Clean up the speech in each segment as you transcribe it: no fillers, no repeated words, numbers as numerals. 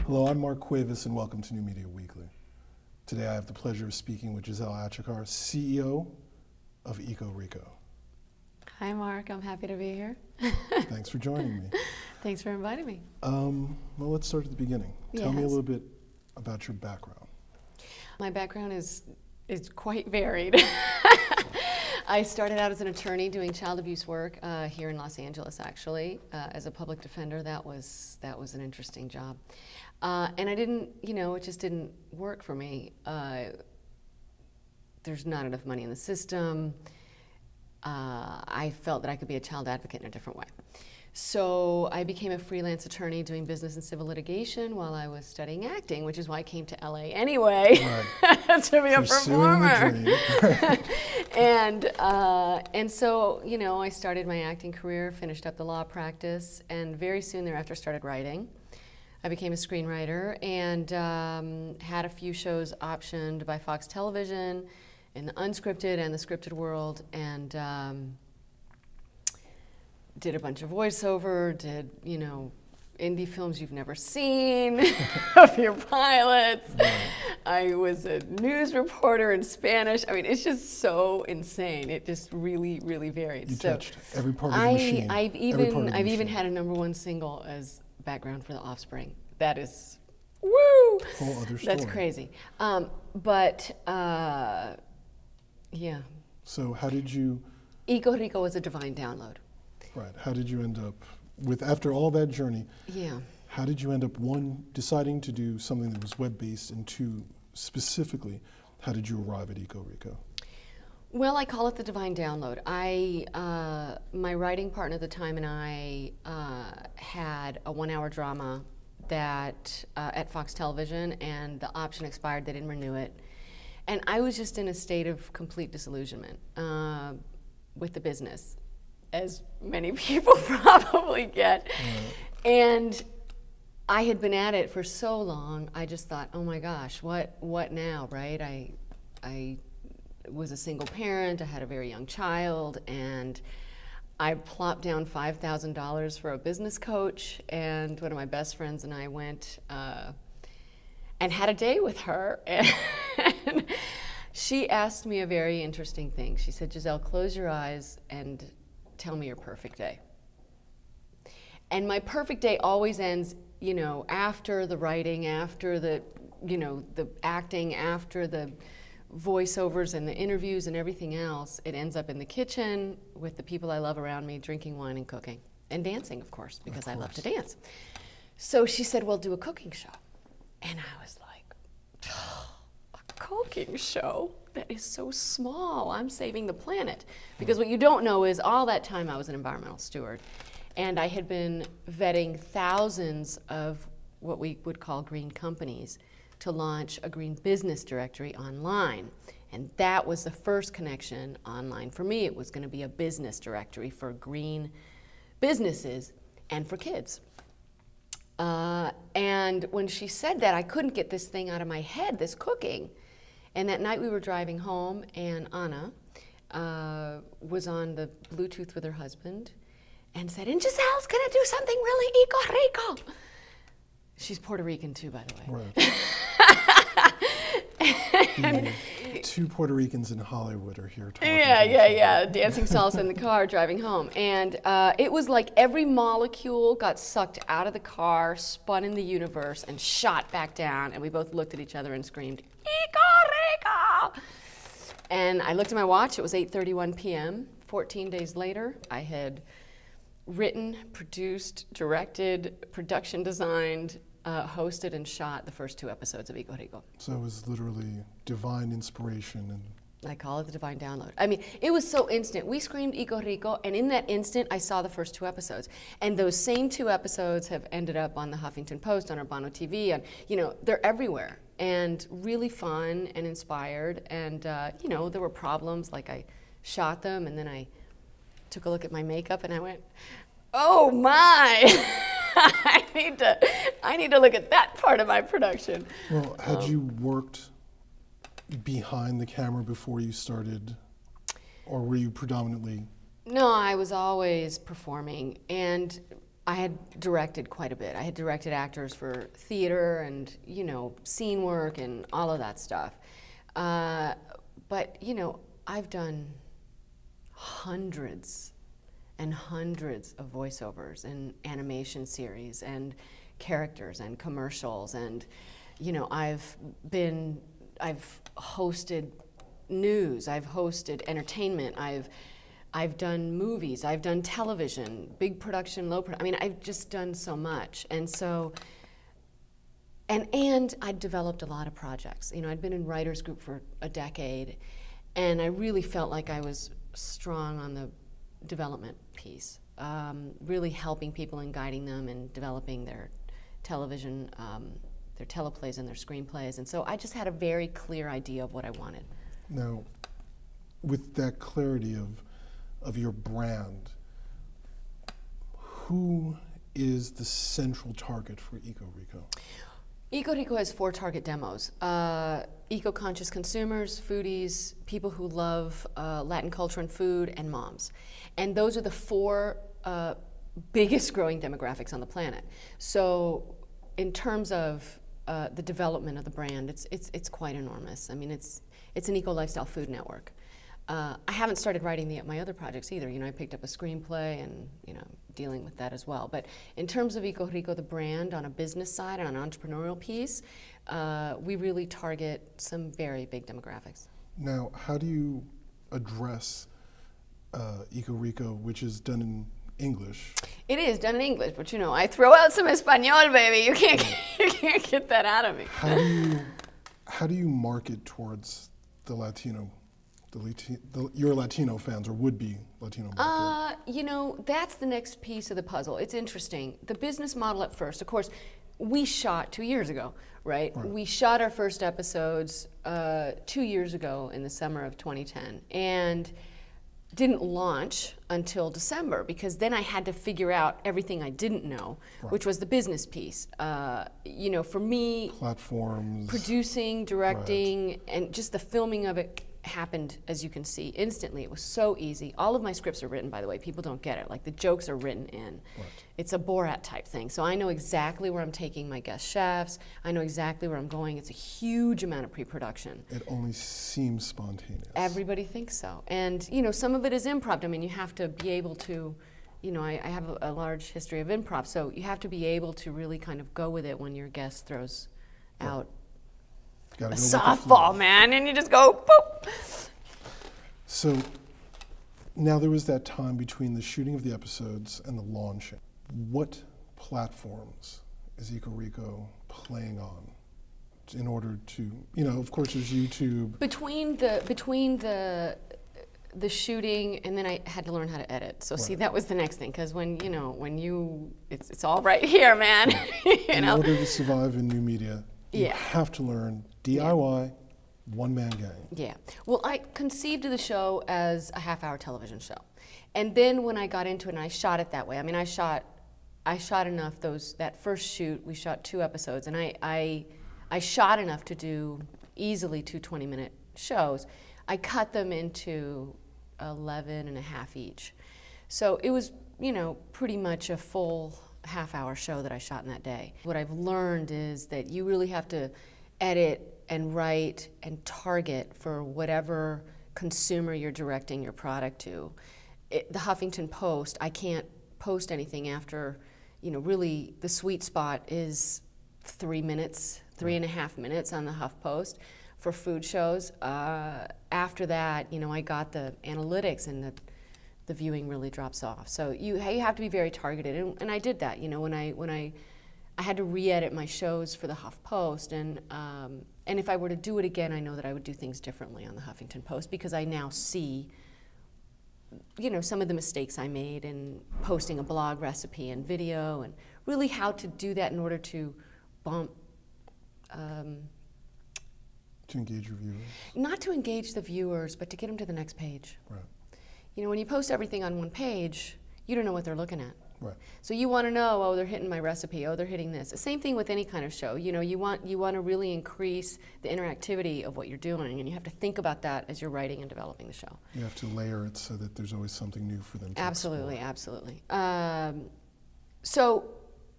Hello, I'm Marc Cuevas, and welcome to New Media Weekly. Today I have the pleasure of speaking with Giselle Achecar, CEO of Eco Rico. Hi, Mark. I'm happy to be here. Thanks for joining me. Thanks for inviting me. Well, let's start at the beginning. Tell me a Yes. little bit about your background. My background is quite varied. I started out as an attorney doing child abuse work here in Los Angeles, actually, as a public defender. That was an interesting job. And I didn't, it just didn't work for me. There's not enough money in the system. I felt that I could be a child advocate in a different way. So I became a freelance attorney doing business and civil litigation while I was studying acting, which is why I came to LA anyway, right. to be a performer. And so, I started my acting career, finished up the law practice, and very soon thereafter started writing. I became a screenwriter and had a few shows optioned by Fox Television in the unscripted and the scripted world, and did a bunch of voiceover, did, indie films you've never seen, a few pilots. Right. I was a news reporter in Spanish. I mean, it's just so insane. It just really, really varied. You touched every part of the machine. I've even had a ¡1 single as background for The Offspring. That is, woo! Whole other story. That's crazy. Yeah. So how did you... Eco Rico was a divine download. Right. How did you end up with, after all that journey, yeah. How did you end up, one, deciding to do something that was web-based, and two, specifically, how did you arrive at Eco Rico? Well, I call it the divine download. My writing partner at the time and I had a 1-hour drama that at Fox Television, and the option expired. They didn't renew it. And I was just in a state of complete disillusionment with the business, as many people probably get. And I had been at it for so long, I just thought, oh my gosh, what now, right? I was a single parent, I had a very young child, and I plopped down $5,000 for a business coach, and one of my best friends and I went and had a day with her. And she asked me a very interesting thing. She said, Giselle, close your eyes and tell me your perfect day. And my perfect day always ends, after the writing, after the, the acting, after the voiceovers and the interviews and everything else. It ends up in the kitchen with the people I love around me, drinking wine and cooking. And dancing, of course, because I love to dance. So she said, well, do a cooking show. And I was like, a cooking show? That is so small. I'm saving the planet. Because what you don't know is all that time I was an environmental steward. And I had been vetting thousands of what we would call green companies to launch a green business directory online. And that was the first connection online for me. It was going to be a business directory for green businesses and for kids. And when she said that, I couldn't get this thing out of my head, this cooking. And that night we were driving home, and Anna was on the Bluetooth with her husband and said, and Giselle's gonna do something really Eco Rico. She's Puerto Rican too, by the way. Right. Two Puerto Ricans in Hollywood are here talking. Yeah. Dancing salsa in the car, driving home. And it was like every molecule got sucked out of the car, spun in the universe, and shot back down. And we both looked at each other and screamed, Eco Rico! And I looked at my watch. It was 8:31 p.m. 14 days later, I had written, produced, directed, production designed, hosted, and shot the first 2 episodes of Eco Rico. So it was literally divine inspiration. And I call it the divine download. I mean, it was so instant. We screamed Eco Rico, and in that instant, I saw the first 2 episodes. And those same 2 episodes have ended up on the Huffington Post, on Urbano TV, and they're everywhere. And really fun and inspired. And there were problems, like I shot them, and then I took a look at my makeup, and I went, oh my! I need to look at that part of my production. Well, had you worked behind the camera before you started, or were you predominantly? No, I was always performing, and I had directed quite a bit. I had directed actors for theater and, you know, scene work and all of that stuff. But, you know, I've done hundreds and hundreds of voiceovers and animation series and characters and commercials, and, you know, I've hosted news, I've hosted entertainment, I've done movies, I've done television, big production, low production. I mean, I've just done so much. And so, and I developed a lot of projects. You know, I'd been in writers group for a decade, and I really felt like I was strong on the development piece, really helping people and guiding them and developing their television, their teleplays and their screenplays. And so I just had a very clear idea of what I wanted. Now, with that clarity of your brand, who is the central target for Eco Rico? Eco Rico has 4 target demos. Eco-conscious consumers, foodies, people who love Latin culture and food, and moms. And those are the 4 biggest growing demographics on the planet. So in terms of the development of the brand, it's quite enormous. I mean, it's an eco-lifestyle food network. I haven't started writing my other projects either. You know, I picked up a screenplay and, you know, dealing with that as well. But in terms of Eco Rico, the brand, on a business side and on an entrepreneurial piece, we really target some very big demographics. Now, how do you address Eco Rico, which is done in English? It is done in English, but, you know, I throw out some Espanol, baby. You can't get that out of me. How do you market towards the Latino? Your Latino fans, or would-be Latino market? You know, that's the next piece of the puzzle. It's interesting. The business model at first, of course, we shot 2 years ago, right? We shot our first episodes 2 years ago in the summer of 2010, and didn't launch until December, because then I had to figure out everything I didn't know, which was the business piece. You know, for me, platforms, producing, directing, and just the filming of it happened, as you can see, instantly. It was so easy. All of my scripts are written, by the way. People don't get it. Like, the jokes are written in. It's a Borat type thing. So I know exactly where I'm taking my guest chefs. I know exactly where I'm going. It's a huge amount of pre-production. It only seems spontaneous. Everybody thinks so. And, you know, some of it is improv. I mean, you have to be able to, you know, I have a large history of improv, so you have to be able to really kind of go with it when your guest throws out a softball, man, and you just go, boop. So now there was that time between the shooting of the episodes and the launching. What platforms is Eco Rico playing on in order to, you know, of course there's YouTube. Between the shooting, and then I had to learn how to edit. So see, that was the next thing, because when it's all right here, man. In order to survive in new media, you have to learn DIY, one-man gang. Yeah. Well, I conceived of the show as a half-hour television show. And then when I got into it and I shot it that way, I mean, I shot enough, that first shoot, we shot 2 episodes, and I shot enough to do easily 2 20-minute shows. I cut them into 11 and a half each. So it was, you know, pretty much a full half-hour show that I shot in that day. What I've learned is that you really have to edit and write and target for whatever consumer you're directing your product to. The Huffington Post, I can't post anything after, you know, really the sweet spot is 3 minutes, 3.5 minutes on the HuffPost for food shows. After that, you know, I got the analytics, and the viewing really drops off. So you have to be very targeted, and I did that. You know, when I had to re-edit my shows for the HuffPost, and if I were to do it again, I know that I would do things differently on the Huffington Post, because I now see, you know, some of the mistakes I made in posting a blog recipe and video, and really how to do that in order to bump. To engage your viewers? Not to engage the viewers, but to get them to the next page. Right. You know, when you post everything on one page, you don't know what they're looking at. Right. So you want to know, oh, they're hitting my recipe, oh, they're hitting this. The same thing with any kind of show. You know, you want to really increase the interactivity of what you're doing, and you have to think about that as you're writing and developing the show. You have to layer it so that there's always something new for them to Absolutely, explore. Absolutely. So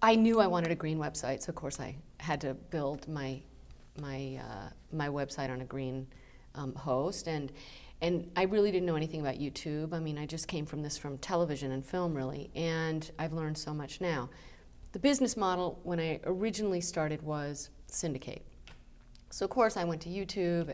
I knew I wanted a green website, so of course I had to build my website on a green host, and I really didn't know anything about YouTube. I mean, I just came from television and film, really, and I've learned so much now. The business model, when I originally started, was syndicate. So of course I went to YouTube,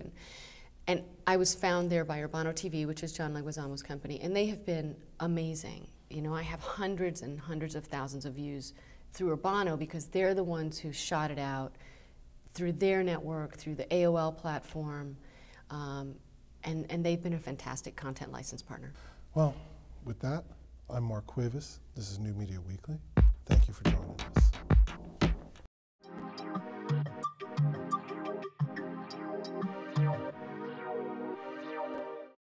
and I was found there by Urbano TV, which is John Leguizamo's company, and they have been amazing. You know, I have hundreds and hundreds of thousands of views through Urbano because they're the ones who shot it out through their network, through the AOL platform, and they've been a fantastic content license partner. Well, with that, I'm Marc Cuevas. This is New Media Weekly. Thank you for joining us.